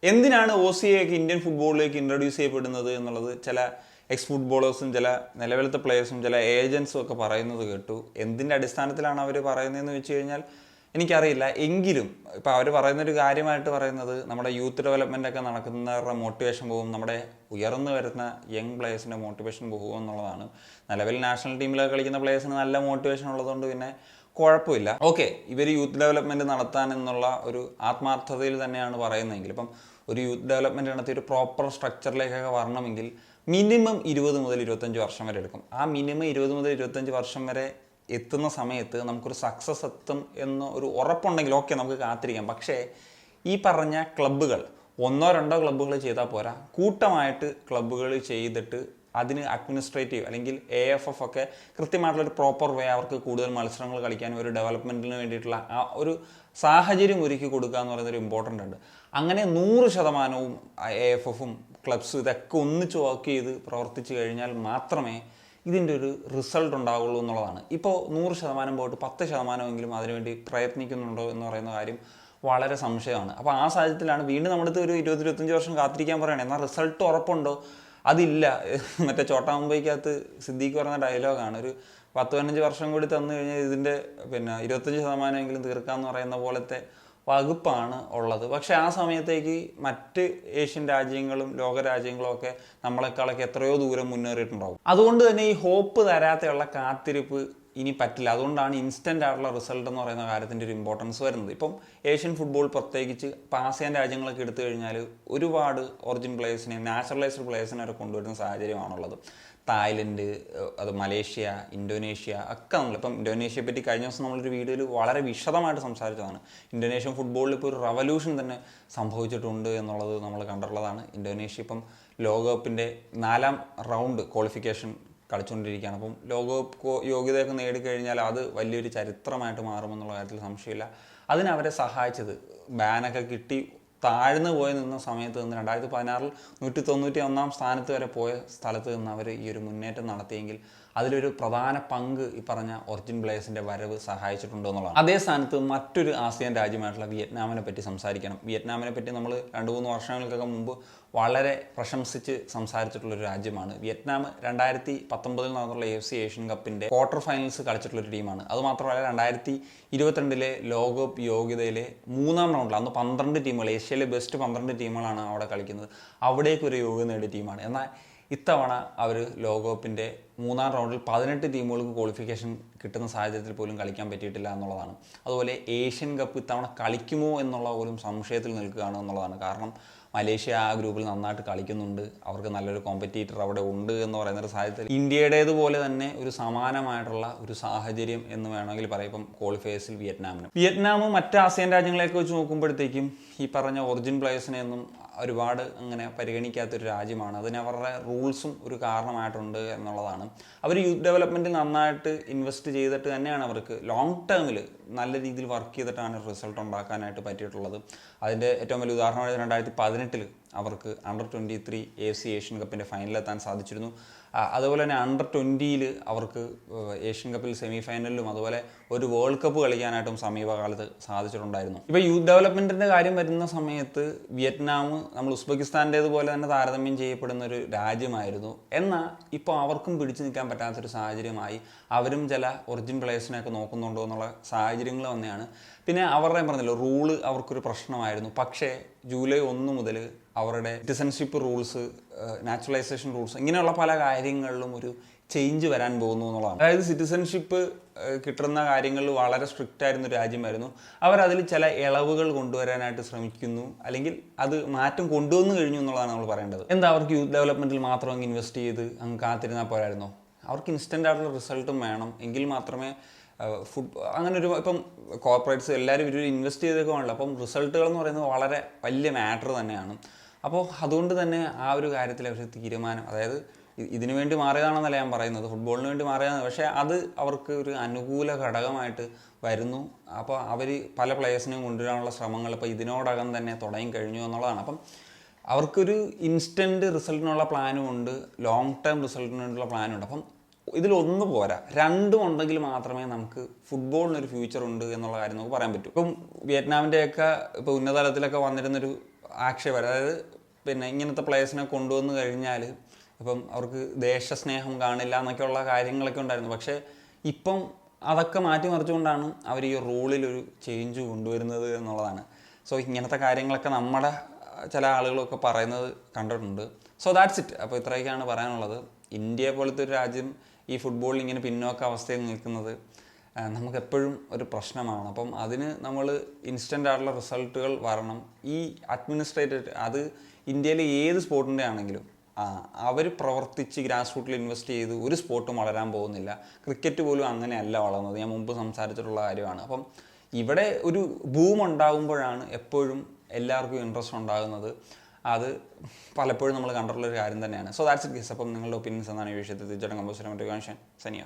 എന്തിനാണ് OCA ഒക്കെ Indian ഫുട്ബോളിലേക്ക് ഇൻട്രൊഡ്യൂസ് ചെയ്യപ്പെടുന്നത് എന്നുള്ളത് ചില എക്സ് ഫുട്ബോളേഴ്സും ചില നിലവിലത്തെ പ്ലേയേഴ്സും ചില ഏജൻസും ഒക്കെ പറയുന്നത് കേട്ടു. എന്തിൻ്റെ അടിസ്ഥാനത്തിലാണ് അവർ പറയുന്നതെന്ന് വെച്ച് കഴിഞ്ഞാൽ എനിക്കറിയില്ല. എങ്കിലും ഇപ്പോൾ അവർ പറയുന്നൊരു കാര്യമായിട്ട് പറയുന്നത് നമ്മുടെ യൂത്ത് ഡെവലപ്മെൻ്റ് ഒക്കെ നടക്കുന്നവരുടെ മോട്ടിവേഷൻ പോകും, നമ്മുടെ ഉയർന്നു വരുന്ന യങ് പ്ലേയേഴ്സിൻ്റെ മോട്ടിവേഷൻ പോകും എന്നുള്ളതാണ്. നിലവിൽ നാഷണൽ ടീമിലൊക്കെ കളിക്കുന്ന പ്ലേയേഴ്സിന് നല്ല മോട്ടിവേഷൻ ഉള്ളതുകൊണ്ട് പിന്നെ കുഴപ്പമില്ല. ഓക്കെ, ഇവർ യൂത്ത് ഡെവലപ്മെൻറ്റ് നടത്താൻ എന്നുള്ള ഒരു ആത്മാർത്ഥതയിൽ തന്നെയാണ് പറയുന്നതെങ്കിൽ ഇപ്പം ഒരു യൂത്ത് ഡെവലപ്മെൻറ്റ് നടത്തി ഒരു പ്രോപ്പർ സ്ട്രക്ചറിലേക്കൊക്കെ വരണമെങ്കിൽ മിനിമം 20 മുതൽ 25 വർഷം വരെ എടുക്കും. ആ മിനിമം 20 മുതൽ 25 വർഷം വരെ എത്തുന്ന സമയത്ത് നമുക്കൊരു സക്സസ് എത്തും എന്ന് ഒരു ഉറപ്പുണ്ടെങ്കിൽ ഓക്കെ നമുക്ക് കാത്തിരിക്കാം. പക്ഷേ ഈ പറഞ്ഞ ക്ലബ്ബുകൾ 1-2 ക്ലബ്ബുകൾ ചെയ്താൽ പോരാ, കൂട്ടമായിട്ട് ക്ലബ്ബുകൾ ചെയ്തിട്ട് അതിന് അഡ്മിനിസ്ട്രേറ്റീവ് അല്ലെങ്കിൽ AFF ഒക്കെ കൃത്യമായിട്ടുള്ളൊരു പ്രോപ്പർ വേ അവർക്ക് കൂടുതൽ മത്സരങ്ങൾ കളിക്കാനും ഒരു ഡെവലപ്മെൻറ്റിന് വേണ്ടിയിട്ടുള്ള ആ ഒരു സാഹചര്യം ഒരുക്കി കൊടുക്കുക എന്ന് പറയുന്നൊരു ഇമ്പോർട്ടൻ്റ് ഉണ്ട്. അങ്ങനെ 100% AFFും ക്ലബ്സും ഇതൊക്കെ ഒന്നിച്ച് വർക്ക് ചെയ്ത് പ്രവർത്തിച്ചു കഴിഞ്ഞാൽ മാത്രമേ ഇതിൻ്റെ ഒരു റിസൾട്ട് ഉണ്ടാവുള്ളൂ എന്നുള്ളതാണ്. ഇപ്പോൾ 100% പോയിട്ട് 10% അതിനുവേണ്ടി പ്രയത്നിക്കുന്നുണ്ടോ എന്ന് പറയുന്ന കാര്യം വളരെ സംശയമാണ്. അപ്പോൾ ആ സാഹചര്യത്തിലാണ് വീണ്ടും നമ്മുടെ അടുത്ത് ഒരു 20-25 വർഷം കാത്തിരിക്കാൻ പറയുകയാണ്. എന്നാൽ റിസൾട്ട് ഉറപ്പുണ്ടോ? അതില്ല. മറ്റേ ചോട്ടാ മുംബൈക്കകത്ത് സിദ്ദീഖ് പറഞ്ഞ ഡയലോഗാണ്, ഒരു 10-15 വർഷം കൂടി തന്നു കഴിഞ്ഞാൽ ഇതിൻ്റെ 25% തീർക്കാമെന്ന് പറയുന്ന പോലത്തെ വകുപ്പാണ് ഉള്ളത്. പക്ഷേ ആ സമയത്തേക്ക് മറ്റ് ഏഷ്യൻ രാജ്യങ്ങളും ലോക രാജ്യങ്ങളും ഒക്കെ നമ്മളെക്കാളൊക്കെ എത്രയോ ദൂരം മുന്നേറിയിട്ടുണ്ടാവും. അതുകൊണ്ട് തന്നെ ഈ ഹോപ്പ് തരാതെയുള്ള കാത്തിരിപ്പ് ഇനി പറ്റില്ല. അതുകൊണ്ടാണ് ഇൻസ്റ്റൻ്റ് ആയിട്ടുള്ള റിസൾട്ട് എന്ന് പറയുന്ന കാര്യത്തിൻ്റെ ഒരു ഇമ്പോർട്ടൻസ് വരുന്നത്. ഇപ്പം ഏഷ്യൻ ഫുട്ബോൾ പ്രത്യേകിച്ച് ആസിയാൻ രാജ്യങ്ങളൊക്കെ എടുത്തു കഴിഞ്ഞാൽ ഒരുപാട് ഒറിജിൻ പ്ലേയേഴ്സിനെ നാച്ചുറലൈസ്ഡ് പ്ലേയേഴ്സിനെ വരെ കൊണ്ടുവരുന്ന സാഹചര്യമാണുള്ളത്. തായ്ലൻഡ്, അത് മലേഷ്യ, ഇന്തോനേഷ്യ ഒക്കെ നമ്മളിപ്പം ഇന്തോനേഷ്യയെ പറ്റി കഴിഞ്ഞ ദിവസം നമ്മളൊരു വീഡിയോയിൽ വളരെ വിശദമായിട്ട് സംസാരിച്ചതാണ്. ഇന്തോനേഷ്യൻ ഫുട്ബോളിൽ ഇപ്പോൾ ഒരു റവല്യൂഷൻ തന്നെ സംഭവിച്ചിട്ടുണ്ട് എന്നുള്ളത് നമ്മൾ കണ്ടിട്ടുള്ളതാണ്. ഇന്തോനേഷ്യ ഇപ്പം ലോകകപ്പിൻ്റെ 4ാം റൗണ്ട് ക്വാളിഫിക്കേഷൻ കളിച്ചുകൊണ്ടിരിക്കുകയാണ്. അപ്പം ലോകകപ്പ് യോഗ്യതയൊക്കെ നേടിക്കഴിഞ്ഞാൽ അത് വലിയൊരു ചരിത്രമായിട്ട് മാറുമെന്നുള്ള കാര്യത്തിൽ സംശയമില്ല. അതിനവരെ സഹായിച്ചത് ബാനൊക്കെ കിട്ടി താഴ്ന്നു പോയി നിന്ന സമയത്ത് നിന്ന് 2016 191 സ്ഥാനത്ത് വരെ പോയ സ്ഥലത്ത് നിന്ന് അവർ ഈ ഒരു മുന്നേറ്റം നടത്തിയെങ്കിൽ അതിലൊരു പ്രധാന പങ്ക് ഈ പറഞ്ഞ ഒറിജിൻ പ്ലേയേഴ്സിൻ്റെ വരവ് സഹായിച്ചിട്ടുണ്ട് എന്നുള്ളതാണ്. അതേ സ്ഥാനത്ത് മറ്റൊരു ആസിയൻ രാജ്യമായിട്ടുള്ള വിയറ്റ്നാമിനെ പറ്റി സംസാരിക്കണം. വിയറ്റ്നാമിനെ പറ്റി നമ്മൾ 2-3 വർഷങ്ങൾക്കൊക്കെ മുമ്പ് വളരെ പ്രശംസിച്ച് സംസാരിച്ചിട്ടുള്ളൊരു രാജ്യമാണ് വിയറ്റ്നാം. 2019 നടന്നുള്ള AFC ഏഷ്യൻ കപ്പിൻ്റെ ക്വാർട്ടർ ഫൈനൽസ് കളിച്ചിട്ടുള്ളൊരു ടീമാണ്. അതുമാത്രമല്ല 2022 ലോകകപ്പ് യോഗ്യതയിലെ 3ാം റൗണ്ടിൽ അന്ന് 12 ടീമുകൾ, ഏഷ്യയിലെ ബെസ്റ്റ് 12 ടീമുകളാണ് അവിടെ കളിക്കുന്നത്, അവിടേക്കൊരു യോഗ്യത നേടിയ ടീമാണ്. എന്നാൽ ഇത്തവണ അവർ ലോകകപ്പിൻ്റെ 3ാം റൗണ്ടിൽ 18 ടീമുകൾക്ക് ക്വാളിഫിക്കേഷൻ കിട്ടുന്ന സാഹചര്യത്തിൽ പോലും കളിക്കാൻ പറ്റിയിട്ടില്ല എന്നുള്ളതാണ്. അതുപോലെ ഏഷ്യൻ കപ്പ് ഇത്തവണ കളിക്കുമോ എന്നുള്ള പോലും സംശയത്തിൽ നിൽക്കുകയാണ് എന്നുള്ളതാണ്. കാരണം മലേഷ്യ ആ ഗ്രൂപ്പിൽ നന്നായിട്ട് കളിക്കുന്നുണ്ട്, അവർക്ക് നല്ലൊരു കോമ്പറ്റീറ്റർ അവിടെ ഉണ്ട് എന്ന് പറയുന്നൊരു സാഹചര്യത്തിൽ ഇന്ത്യയുടേതുപോലെ തന്നെ ഒരു സമാനമായിട്ടുള്ള ഒരു സാഹചര്യം എന്ന് വേണമെങ്കിൽ പറയും. ഇപ്പം ക്വാളിഫയേഴ്സിൽ വിയറ്റ്നാം മറ്റ് ആസിയൻ രാജ്യങ്ങളെയൊക്കെ വെച്ച് നോക്കുമ്പോഴത്തേക്കും ഈ പറഞ്ഞ ഒറിജിൻ പ്ലേയേഴ്സിനെയൊന്നും ഒരുപാട് അങ്ങനെ പരിഗണിക്കാത്തൊരു രാജ്യമാണ്. അതിന് അവരുടെ റൂൾസും ഒരു കാരണമായിട്ടുണ്ട് എന്നുള്ളതാണ്. അവർ യൂത്ത് ഡെവലപ്മെൻറ്റിൽ നന്നായിട്ട് ഇൻവെസ്റ്റ് ചെയ്തിട്ട് തന്നെയാണ് അവർക്ക് ലോങ് ടേമിൽ നല്ല രീതിയിൽ വർക്ക് ചെയ്തിട്ടാണ് റിസൾട്ട് ഉണ്ടാക്കാനായിട്ട് പറ്റിയിട്ടുള്ളത്. അതിൻ്റെ ഏറ്റവും വലിയ ഉദാഹരണമായി 2018 അവർക്ക് അണ്ടർ-23 AFC ഏഷ്യൻ കപ്പിൻ്റെ ഫൈനലിലെത്താൻ സാധിച്ചിരുന്നു. അതുപോലെ തന്നെ അണ്ടർ-20 അവർക്ക് ഏഷ്യൻ കപ്പിൽ സെമി ഫൈനലിലും അതുപോലെ ഒരു വേൾഡ് കപ്പ് കളിക്കാനായിട്ടും സമീപകാലത്ത് സാധിച്ചിട്ടുണ്ടായിരുന്നു. ഇപ്പോൾ യൂത്ത് ഡെവലപ്മെൻറ്റിൻ്റെ കാര്യം വരുന്ന സമയത്ത് വിയറ്റ്നാം നമ്മൾ ഉസ്ബെക്കിസ്ഥാൻ്റേതുപോലെ തന്നെ താരതമ്യം ചെയ്യപ്പെടുന്ന ഒരു രാജ്യമായിരുന്നു. എന്നാൽ ഇപ്പോൾ അവർക്കും പിടിച്ചു നിൽക്കാൻ പറ്റാത്തൊരു സാഹചര്യമായി. അവരും ചില ഒറിജിൻ പ്ലേയേഴ്സിനെയൊക്കെ നോക്കുന്നുണ്ടോ എന്നുള്ള സാഹചര്യങ്ങൾ തന്നെയാണ്. പിന്നെ അവരുടെ പറഞ്ഞല്ലോ റൂള് അവർക്കൊരു പ്രശ്നമായിരുന്നു. പക്ഷേ ജൂലൈ 1 മുതൽ അവരുടെ സിറ്റിസൺഷിപ്പ് റൂൾസ്, നാച്ചുറലൈസേഷൻ റൂൾസ്, ഇങ്ങനെയുള്ള പല കാര്യങ്ങളിലും ഒരു ചേഞ്ച് വരാൻ പോകുന്നു എന്നുള്ളതാണ്. അതായത് സിറ്റിസൺഷിപ്പ് കിട്ടുന്ന കാര്യങ്ങളിൽ വളരെ സ്ട്രിക്റ്റ് ആയിരുന്ന ഒരു രാജ്യമായിരുന്നു. അവരതിൽ ചില ഇളവുകൾ കൊണ്ടുവരാനായിട്ട് ശ്രമിക്കുന്നു, അല്ലെങ്കിൽ അത് മാറ്റം കൊണ്ടുവന്നു കഴിഞ്ഞു എന്നുള്ളതാണ് നമ്മൾ പറയേണ്ടത്. എന്താ അവർക്ക് യൂത്ത് ഡെവലപ്മെൻറ്റിൽ മാത്രം അങ്ങ് ഇൻവെസ്റ്റ് ചെയ്ത് അങ്ങ് കാത്തിരുന്നാൽ പോരായിരുന്നോ? അവർക്ക് ഇൻസ്റ്റൻ്റ് ആയിട്ടുള്ള റിസൾട്ടും വേണം. എങ്കിൽ മാത്രമേ അങ്ങനെ ഒരു ഇപ്പം കോർപ്പറേറ്റ്സ് എല്ലാവരും ഇവർ ഇൻവെസ്റ്റ് ചെയ്തൊക്കെ വേണമല്ലോ. അപ്പം റിസൾട്ടുകൾ എന്ന് പറയുന്നത് വളരെ വലിയ മാറ്റർ തന്നെയാണ്. അപ്പോൾ അതുകൊണ്ട് തന്നെ ആ ഒരു കാര്യത്തിൽ അവർ തീരുമാനം, അതായത് ഇതിനു വേണ്ടി മാറിയതാണെന്നല്ല ഞാൻ പറയുന്നത്, ഫുട്ബോളിന് വേണ്ടി മാറിയതാണ്. പക്ഷേ അത് അവർക്ക് ഒരു അനുകൂല ഘടകമായിട്ട് വരുന്നു. അപ്പോൾ അവർ പല പ്ലേയേഴ്സിനെയും കൊണ്ടുവരാനുള്ള ശ്രമങ്ങൾ ഇപ്പോൾ ഇതിനോടകം തന്നെ തുടങ്ങി കഴിഞ്ഞു എന്നുള്ളതാണ്. അപ്പം അവർക്കൊരു ഇൻസ്റ്റൻറ്റ് റിസൾട്ടിനുള്ള പ്ലാനും ഉണ്ട്, ലോങ് ടേം റിസൾട്ടിനുള്ള പ്ലാനും ഉണ്ട്. അപ്പം ഇതിലൊന്നും പോരാ, രണ്ടും ഉണ്ടെങ്കിൽ മാത്രമേ നമുക്ക് ഫുട്ബോളിനൊരു ഫ്യൂച്ചർ ഉണ്ട് എന്നുള്ള കാര്യം നമുക്ക് പറയാൻ പറ്റും. ഇപ്പം വിയറ്റ്നാമിൻ്റെയൊക്കെ ഇപ്പോൾ ഉന്നതതലത്തിലൊക്കെ വന്നിരുന്നൊരു ആക്ഷേപം, അതായത് പിന്നെ ഇങ്ങനത്തെ പ്ലേയേഴ്സിനെ കൊണ്ടുവന്ന് കഴിഞ്ഞാൽ ഇപ്പം അവർക്ക് ദേശസ്നേഹം കാണില്ല എന്നൊക്കെയുള്ള കാര്യങ്ങളൊക്കെ ഉണ്ടായിരുന്നു. പക്ഷേ ഇപ്പം അതൊക്കെ മാറ്റിമറിച്ചുകൊണ്ടാണ് അവർ ഈ റൂളിലൊരു ചേഞ്ച് കൊണ്ടുവരുന്നത് എന്നുള്ളതാണ്. സോ ഇങ്ങനത്തെ കാര്യങ്ങളൊക്കെ നമ്മുടെ ചില ആളുകളൊക്കെ പറയുന്നത് കണ്ടിട്ടുണ്ട്. So that's it. അപ്പോൾ ഇത്രയൊക്കെയാണ് പറയാനുള്ളത്. ഇന്ത്യയെ പോലത്തെ ഒരു രാജ്യം ഈ ഫുട്ബോളിൽ ഇങ്ങനെ പിന്നോക്ക അവസ്ഥയിൽ നിൽക്കുന്നത് നമുക്കെപ്പോഴും ഒരു പ്രശ്നമാണ്. അപ്പം അതിന് നമ്മൾ ഇൻസ്റ്റൻ്റ് ആയിട്ടുള്ള റിസൾട്ടുകൾ വരണം. ഈ അഡ്മിനിസ്ട്രേറ്റീവ് അത് ഇന്ത്യയിലെ ഏത് സ്പോർട്ടിൻ്റെ ആണെങ്കിലും അവർ പ്രവർത്തിച്ച് ഗ്രാസ് റൂട്ടിൽ ഇൻവെസ്റ്റ് ചെയ്ത് ഒരു സ്പോർട്ടും വളരാൻ പോകുന്നില്ല. ക്രിക്കറ്റ് പോലും അങ്ങനെയല്ല വളർന്നത്. ഞാൻ മുമ്പ് സംസാരിച്ചിട്ടുള്ള കാര്യമാണ്. അപ്പം ഇവിടെ ഒരു ബൂം ഉണ്ടാകുമ്പോഴാണ് എപ്പോഴും എല്ലാവർക്കും ഇൻട്രസ്റ്റ് ഉണ്ടാകുന്നത്. അത് പലപ്പോഴും നമ്മൾ കണ്ടിട്ടുള്ളൊരു കാര്യം തന്നെയാണ്. So that's it guys. അപ്പം നിങ്ങളുടെ ഒപ്പീനിയൻസ് എന്താണ് ഈ വിഷയത്തിൽ? തീർച്ചയായിട്ടും കമ്പോസർ സനിയ.